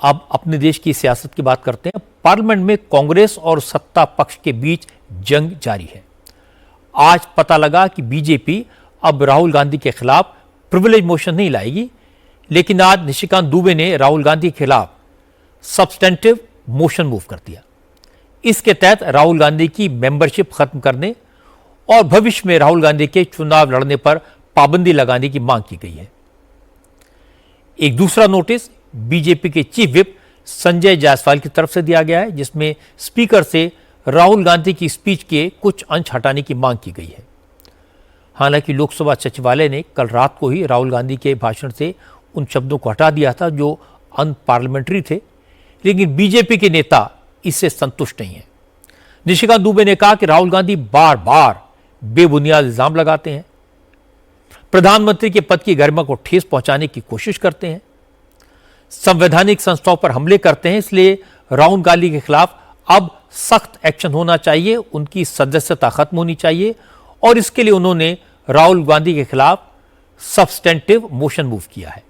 अब अपने देश की सियासत की बात करते हैं। पार्लियामेंट में कांग्रेस और सत्ता पक्ष के बीच जंग जारी है। आज पता लगा कि बीजेपी अब राहुल गांधी के खिलाफ प्रिविलेज मोशन नहीं लाएगी, लेकिन आज निशिकांत दुबे ने राहुल गांधी के खिलाफ सब्सटेंटिव मोशन मूव कर दिया। इसके तहत राहुल गांधी की मेंबरशिप खत्म करने और भविष्य में राहुल गांधी के चुनाव लड़ने पर पाबंदी लगाने की मांग की गई है। एक दूसरा नोटिस बीजेपी के चीफ व्हिप संजय जायसवाल की तरफ से दिया गया है, जिसमें स्पीकर से राहुल गांधी की स्पीच के कुछ अंश हटाने की मांग की गई है। हालांकि लोकसभा सचिवालय ने कल रात को ही राहुल गांधी के भाषण से उन शब्दों को हटा दिया था जो अनपार्लियामेंट्री थे, लेकिन बीजेपी के नेता इससे संतुष्ट नहीं है। निशिकांत दुबे ने कहा कि राहुल गांधी बार बार बेबुनियाद इल्जाम लगाते हैं, प्रधानमंत्री के पद की गरिमा को ठेस पहुंचाने की कोशिश करते हैं, संवैधानिक संस्थाओं पर हमले करते हैं। इसलिए राहुल गांधी के खिलाफ अब सख्त एक्शन होना चाहिए, उनकी सदस्यता खत्म होनी चाहिए और इसके लिए उन्होंने राहुल गांधी के खिलाफ सब्सटेंटिव मोशन मूव किया है।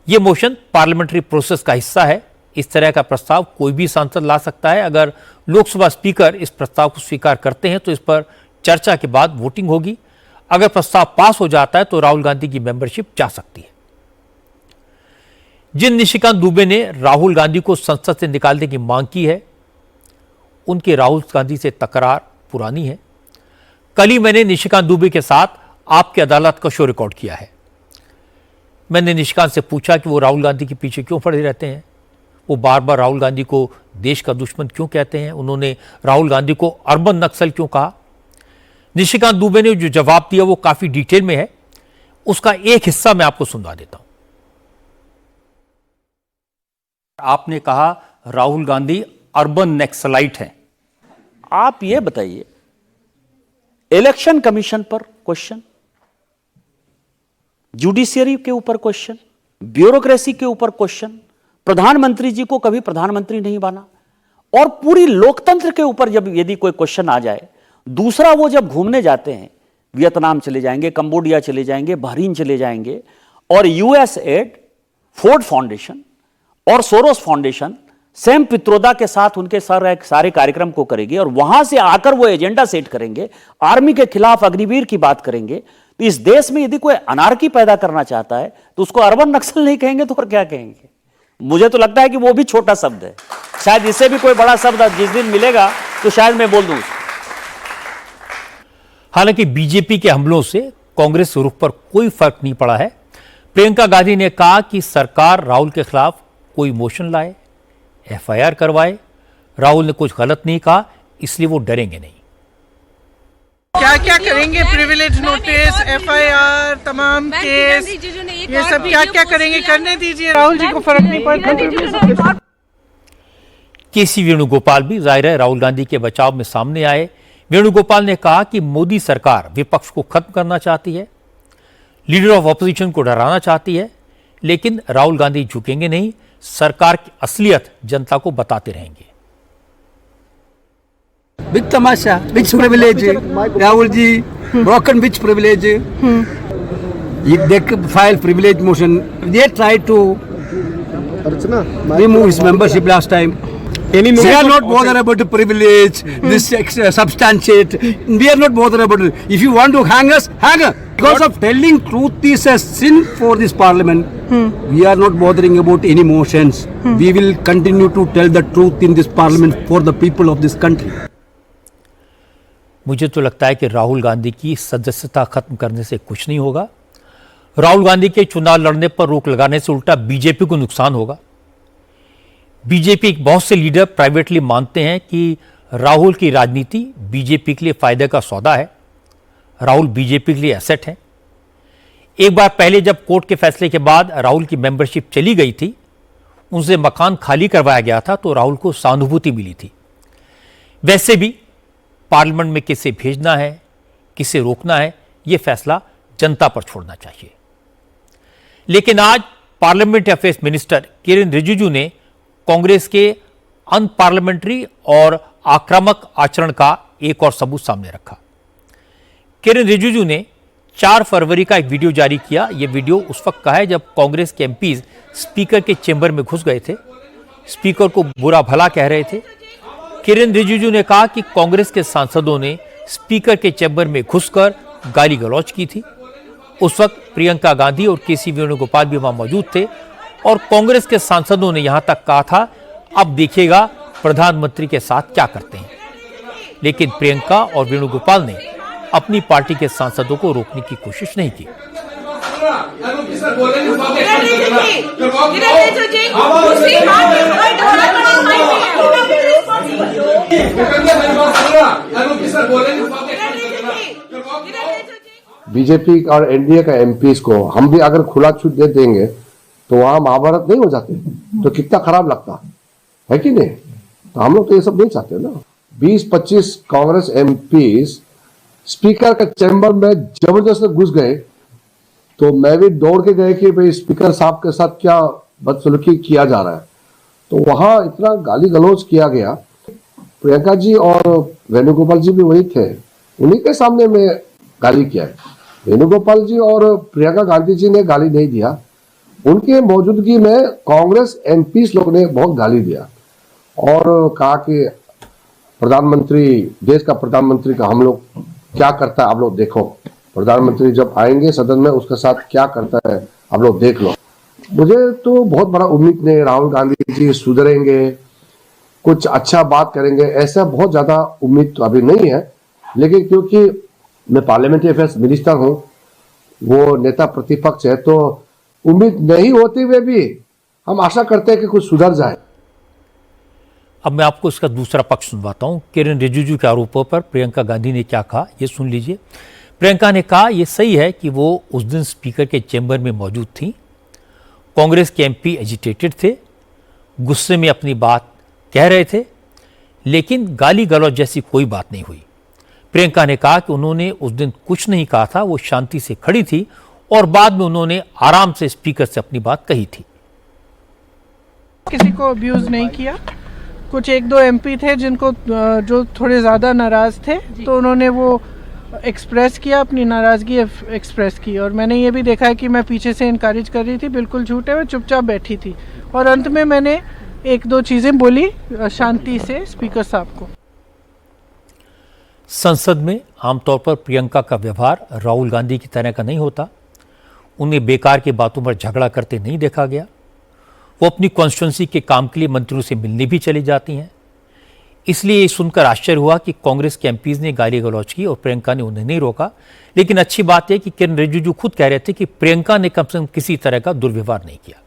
यह मोशन पार्लियामेंट्री प्रोसेस का हिस्सा है। इस तरह का प्रस्ताव कोई भी सांसद ला सकता है। अगर लोकसभा स्पीकर इस प्रस्ताव को स्वीकार करते हैं तो इस पर चर्चा के बाद वोटिंग होगी। अगर प्रस्ताव पास हो जाता है तो राहुल गांधी की मेंबरशिप जा सकती है। जिन निशिकांत दुबे ने राहुल गांधी को संसद से निकालने की मांग की है, उनकी राहुल गांधी से तकरार पुरानी है। कल ही मैंने निशिकांत दुबे के साथ आपकी अदालत का शो रिकॉर्ड किया है। मैंने निशिकांत से पूछा कि वो राहुल गांधी के पीछे क्यों पड़े रहते हैं, वो बार बार राहुल गांधी को देश का दुश्मन क्यों कहते हैं, उन्होंने राहुल गांधी को अर्बन नक्सल क्यों कहा। निशिकांत दुबे ने जो जवाब दिया वो काफी डिटेल में है, उसका एक हिस्सा मैं आपको सुनवा देता हूं। आपने कहा राहुल गांधी अर्बन नक्सलाइट हैं। आप ये बताइए, इलेक्शन कमीशन पर क्वेश्चन, जुडिशियरी के ऊपर क्वेश्चन, ब्यूरोक्रेसी के ऊपर क्वेश्चन, प्रधानमंत्री जी को कभी प्रधानमंत्री नहीं बना और पूरी लोकतंत्र के ऊपर जब यदि कोई क्वेश्चन आ जाए। दूसरा, वो जब घूमने जाते हैं, वियतनाम चले जाएंगे, कंबोडिया चले जाएंगे, बहरीन चले जाएंगे और यूएसएड, फोर्ड फाउंडेशन और सोरोस फाउंडेशन सैम पित्रोदा के साथ उनके सारे कार्यक्रम को करेंगे और वहां से आकर वो एजेंडा सेट करेंगे, आर्मी के खिलाफ अग्निवीर की बात करेंगे। तो इस देश में यदि कोई अनार्की पैदा करना चाहता है तो उसको अर्बन नक्सल नहीं कहेंगे तो और क्या कहेंगे। मुझे तो लगता है कि वो भी छोटा शब्द है, शायद इससे भी कोई बड़ा शब्द जिस दिन मिलेगा तो शायद मैं बोल दूं। हालांकि बीजेपी के हमलों से कांग्रेस रुख पर कोई फर्क नहीं पड़ा है। प्रियंका गांधी ने कहा कि सरकार राहुल के खिलाफ कोई मोशन लाए, एफआईआर करवाए। राहुल ने कुछ गलत नहीं कहा, इसलिए वो डरेंगे नहीं। क्या क्या करेंगे, प्रिविलेज नोटिस, एफआईआर, तमाम केस, ये सब क्या क्या करेंगे, करने दीजिए, राहुल जी को फर्क नहीं पड़ता। केसी वेणुगोपाल भी जाहिर है राहुल गांधी के बचाव में सामने आए। वेणुगोपाल ने कहा कि मोदी सरकार विपक्ष को खत्म करना चाहती है, लीडर ऑफ ऑपोजिशन को डराना चाहती है, लेकिन राहुल गांधी झुकेंगे नहीं। सरकार की असलियत जनता को बताते रहेंगे। Big tamasha, which privilege? Rahul ji, broken which privilege? They filed privilege motion. They tried to remove his membership last time. We are not bothered about the privilege, this substantiate. We are not bothered about it. If you want to hang us, hang us. Because of telling truth is a sin for this parliament. We are not bothering about any motions. We will continue to tell the truth in this parliament for the people of this country. मुझे तो लगता है कि राहुल गांधी की सदस्यता खत्म करने से कुछ नहीं होगा। राहुल गांधी के चुनाव लड़ने पर रोक लगाने से उल्टा बीजेपी को नुकसान होगा। बीजेपी के बहुत से लीडर प्राइवेटली मानते हैं कि राहुल की राजनीति बीजेपी के लिए फायदे का सौदा है। राहुल बीजेपी के लिए एसेट है। एक बार पहले जब कोर्ट के फैसले के बाद राहुल की मेंबरशिप चली गई थी, उनसे मकान खाली करवाया गया था तो राहुल को सहानुभूति मिली थी। वैसे भी पार्लियामेंट में किसे भेजना है, किसे रोकना है, यह फैसला जनता पर छोड़ना चाहिए। लेकिन आज parliamentary affairs minister Kiren Rijiju ने कांग्रेस के अनपार्लियामेंट्री और आक्रामक आचरण का एक और सबूत सामने रखा। किरेन रिजिजू ने 4 फरवरी का एक वीडियो जारी किया। यह वीडियो उस वक्त का है जब कांग्रेस के एमपीज स्पीकर के चेंबर में घुस गए थे, स्पीकर को बुरा भला कह रहे थे। किरेन रिजिजू ने कहा कि कांग्रेस के सांसदों ने स्पीकर के चेंबर में घुसकर गाली गलौज की थी। उस वक्त प्रियंका गांधी और केसी वेणुगोपाल भी वहां मौजूद थे और कांग्रेस के सांसदों ने यहां तक कहा था, अब देखिएगा प्रधानमंत्री के साथ क्या करते हैं। लेकिन प्रियंका और वेणुगोपाल ने अपनी पार्टी के सांसदों को रोकने की कोशिश नहीं की। बीजेपी और एनडीए का एमपीज को हम भी अगर खुला छूट दे देंगे तो वहां महाभारत नहीं हो जाते, तो कितना खराब लगता है कि नहीं। तो हम लोग तो ये सब नहीं चाहते ना। 20-25 कांग्रेस एमपीज स्पीकर का चैम्बर में जबरदस्त घुस गए, तो मैं भी दौड़ के गए कि भाई स्पीकर साहब के साथ क्या बदसलूकी किया जा रहा है। तो वहां इतना गाली गलौज किया गया। प्रियंका जी और वेणुगोपाल जी भी वही थे, उन्हीं के सामने में गाली किया है। वेणुगोपाल जी और प्रियंका गांधी जी ने गाली नहीं दिया, उनके मौजूदगी में कांग्रेस एमपीस लोग ने बहुत गाली दिया और कहा कि प्रधानमंत्री, देश का प्रधानमंत्री का हम लोग क्या करता है आप लोग देखो, प्रधानमंत्री जब आएंगे सदन में उसके साथ क्या करता है आप लोग देख लो। मुझे तो बहुत बड़ा उम्मीद नहीं, राहुल गांधी जी सुधरेंगे, कुछ अच्छा बात करेंगे, ऐसा बहुत ज्यादा उम्मीद तो अभी नहीं है। लेकिन क्योंकि मैं पार्लियामेंट्री अफेयर्स मिनिस्टर हूं, वो नेता प्रतिपक्ष है, तो उम्मीद नहीं होते हुए भी हम आशा करते हैं कि कुछ सुधर जाए। अब मैं आपको इसका दूसरा पक्ष सुनवाता हूं। किरेन रिजिजू के आरोपों पर प्रियंका गांधी ने क्या कहा, ये सुन लीजिए। प्रियंका ने कहा यह सही है कि वो उस दिन स्पीकर के चैम्बर में मौजूद थी। कांग्रेस के एमपी एजिटेटेड थे, गुस्से में अपनी बात कह रहे थे, लेकिन गाली गलौज जैसी कोई बात नहीं हुई। प्रियंका ने कहा कि उन्होंने उस दिन कुछ नहीं कहा था, वो शांति से खड़ी थी और बाद में उन्होंने आराम से स्पीकर से अपनी बात कही थी। किसी को अब्यूज नहीं किया। कुछ 1-2 एमपी थे जिनको जो थोड़े ज़्यादा नाराज़ थे, तो उन्होंने वो एक्सप्रेस किया, अपनी नाराज़गी एक्सप्रेस की। और मैंने ये भी देखा है कि मैं पीछे से इनकरेज कर रही थी, बिल्कुल झूठे में चुपचाप बैठी थी। और अंत में मैंने 1-2 चीज़ें बोली शांति से स्पीकर साहब को। संसद में आमतौर पर प्रियंका का व्यवहार राहुल गांधी की तरह का नहीं होता। उन्हें बेकार की बातों पर झगड़ा करते नहीं देखा गया। वो अपनी कॉन्स्टिट्यूंसी के काम के लिए मंत्रियों से मिलने भी चली जाती हैं। इसलिए ये सुनकर आश्चर्य हुआ कि कांग्रेस के एमपीज ने गाली गलौज की और प्रियंका ने उन्हें नहीं रोका। लेकिन अच्छी बात है कि किरेन रिजिजू खुद कह रहे थे कि प्रियंका ने कम से कम किसी तरह का दुर्व्यवहार नहीं किया।